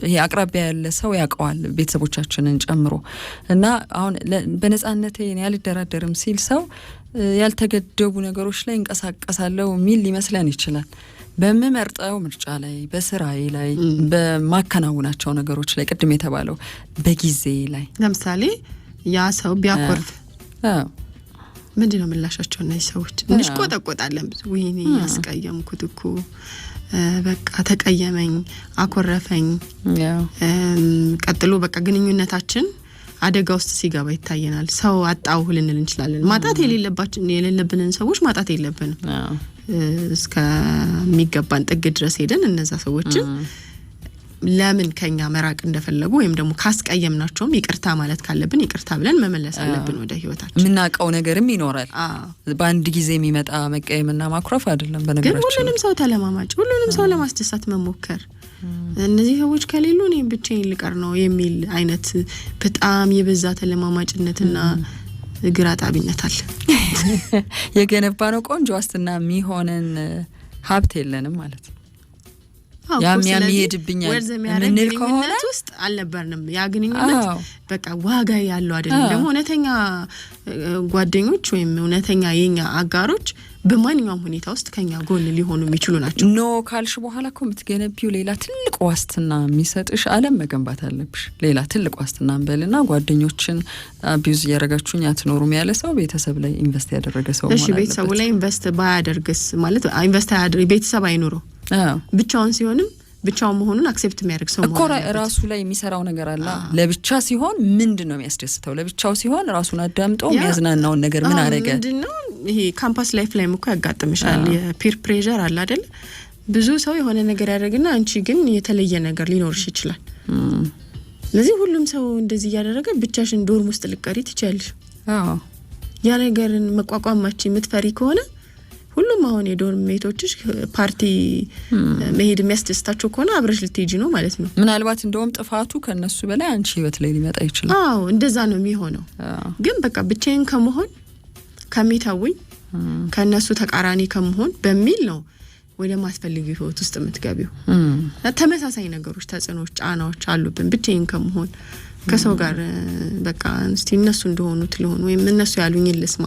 ይሄ አቅራቢያ ያለ ሰው ያውቀዋል ቤተሰቦቻችንን ጨምሮ። እና አሁን በነጻነቴ ያልደራደርም ሲል ሰው ያልተገደቡ ነገሮች ላይ እንቀሳቀሳለሁ ሚል ሊመስለን ይችላል። በመመርጠው ምርጫ ላይ፣ በስራዬ ላይ፣ በማከናወናቸው ነገሮች ላይ ቅድም የተባለው በጊዜ ላይ ለምሳሌ ያ ሰው ቢያኮርፍ ምንድነው ምላሻቸው? እነዚህ ሰዎች እንሽቆጠቆጣለን ብዙ። ወይኔ ያስቀየምኩት እኮ በቃ ተቀየመኝ፣ አኮረፈኝ። ቀጥሎ በቃ ግንኙነታችን አደጋ ውስጥ ሲገባ ይታየናል። ሰው አጣው ልንል እንችላለን። ማጣት የሌለብንን ሰዎች ማጣት የለብንም። እስከሚገባን ጥግ ድረስ ሄደን እነዛ ሰዎችን ለምን ከኛ መራቅ እንደፈለጉ ወይም ደግሞ ካስቀየምናቸውም ይቅርታ ማለት ካለብን ይቅርታ ብለን መመለስ አለብን ወደ ህይወታችን። ምናቀው ነገርም ይኖራል። በአንድ ጊዜ የሚመጣ መቀየምና ማኩረፍ አይደለም። በነገራችን ግን ሁሉንም ሰው ተለማማጭ፣ ሁሉንም ሰው ለማስደሰት መሞከር እነዚህ ሰዎች ከሌሉ እኔ ብቻዬን ልቀር ነው የሚል አይነት በጣም የበዛ ተለማማጭነትና ግራ ጣቢነት አለ። የገነባ ነው ቆንጆ ዋስትና የሚሆነን ሀብት የለንም ማለት ነው። ያም የሚሄድብኛል ምንል ከሆነ ውስጥ አልነበርንም። ያ ግንኙነት በቃ ዋጋ ያለው አይደለም። ደግሞ እውነተኛ ጓደኞች ወይም እውነተኛ የኛ አጋሮች በማንኛውም ሁኔታ ውስጥ ከኛ ጎን ሊሆኑ የሚችሉ ናቸው። ኖ ካልሽ በኋላ እኮ የምትገነቢው ሌላ ትልቅ ዋስትና የሚሰጥሽ ዓለም መገንባት አለብሽ። ሌላ ትልቅ ዋስትና እንበልና ጓደኞችን አቢዩዝ እያደረጋችሁኝ አትኖሩም ያለ ሰው ቤተሰብ ላይ ኢንቨስት ያደረገ ሰው ማለት ነው። እሺ ቤተሰቡ ላይ ኢንቨስት ባያደርግስ ማለት ኢንቨስት ያደርግ ቤተሰብ አይኑረው ብቻውን ሲሆንም ብቻውን መሆኑን አክሴፕት የሚያደርግ ሰው እኮ ራሱ ላይ የሚሰራው ነገር አለ። ለብቻ ሲሆን ምንድነው የሚያስደስተው? ለብቻው ሲሆን ራሱን አዳምጦ የሚያዝናናውን ነገር ምን አረገ? ምንድነው ይሄ ካምፓስ ላይፍ ላይ እኮ ያጋጥምሻል። የፒር ፕሬዠር አለ አይደል? ብዙ ሰው የሆነ ነገር ያደርግና አንቺ ግን የተለየ ነገር ሊኖርሽ ይችላል። ለዚህ ሁሉም ሰው እንደዚህ ያደረገ ብቻሽን ዶርም ውስጥ ልቀሪ ትችያለሽ። ያ ነገርን መቋቋማች የምትፈሪ ከሆነ ሁሉም አሁን የዶርም ሜቶችሽ ፓርቲ መሄድ የሚያስደስታቸው ከሆነ አብረሽ ልትሄጂ ነው ማለት ነው። ምናልባት እንደውም ጥፋቱ ከነሱ በላይ አንቺ ህይወት ላይ ሊመጣ ይችላል። እንደዛ ነው የሚሆነው። ግን በቃ ብቻዬን ከመሆን ከሚታውኝ ከነሱ ተቃራኒ ከመሆን በሚል ነው ወደ ማስፈልጊው ህይወት ውስጥ የምትገቢው። ተመሳሳይ ነገሮች፣ ተጽዕኖች፣ ጫናዎች አሉብን። ብቻዬን ከመሆን ከሰው ጋር በቃ እስቲ እነሱ እንደሆኑት ልሆን ወይም እነሱ ያሉኝን ልስማ፣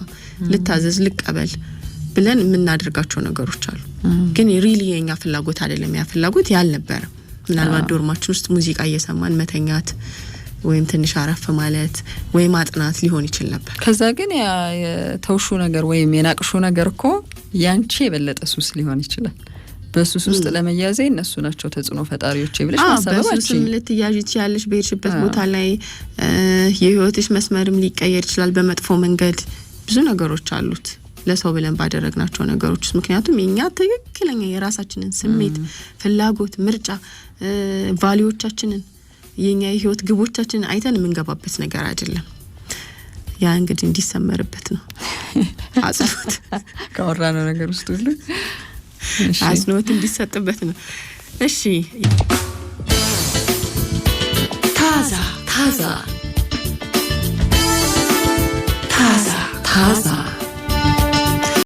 ልታዘዝ፣ ልቀበል ብለን የምናደርጋቸው ነገሮች አሉ። ግን ሪሊ የኛ ፍላጎት አይደለም። ያ ፍላጎት ያልነበረ ምናልባት ዶርማችን ውስጥ ሙዚቃ እየሰማን መተኛት ወይም ትንሽ አረፍ ማለት ወይም ማጥናት ሊሆን ይችል ነበር። ከዛ ግን ያ የተውሹ ነገር ወይም የናቅሹ ነገር እኮ ያንቺ የበለጠ ሱስ ሊሆን ይችላል። በሱስ ውስጥ ለመያዝ እነሱ ናቸው ተጽዕኖ ፈጣሪዎች ብለሽ ማሰባችሁ። በሱስም ልትያዥ ትችያለሽ። በሄድሽበት ቦታ ላይ የህይወትሽ መስመርም ሊቀየር ይችላል በመጥፎ መንገድ። ብዙ ነገሮች አሉት ለሰው ብለን ባደረግናቸው ነገሮች። ምክንያቱም የኛ ትክክለኛ የራሳችንን ስሜት፣ ፍላጎት፣ ምርጫ፣ ቫልዩዎቻችንን የኛ የህይወት ግቦቻችንን አይተን የምንገባበት ነገር አይደለም። ያ እንግዲህ እንዲሰመርበት ነው። አጽንኦት ካወራነው ነገር ውስጥ ሁሉ አጽንኦት እንዲሰጥበት ነው። እሺ ታዛ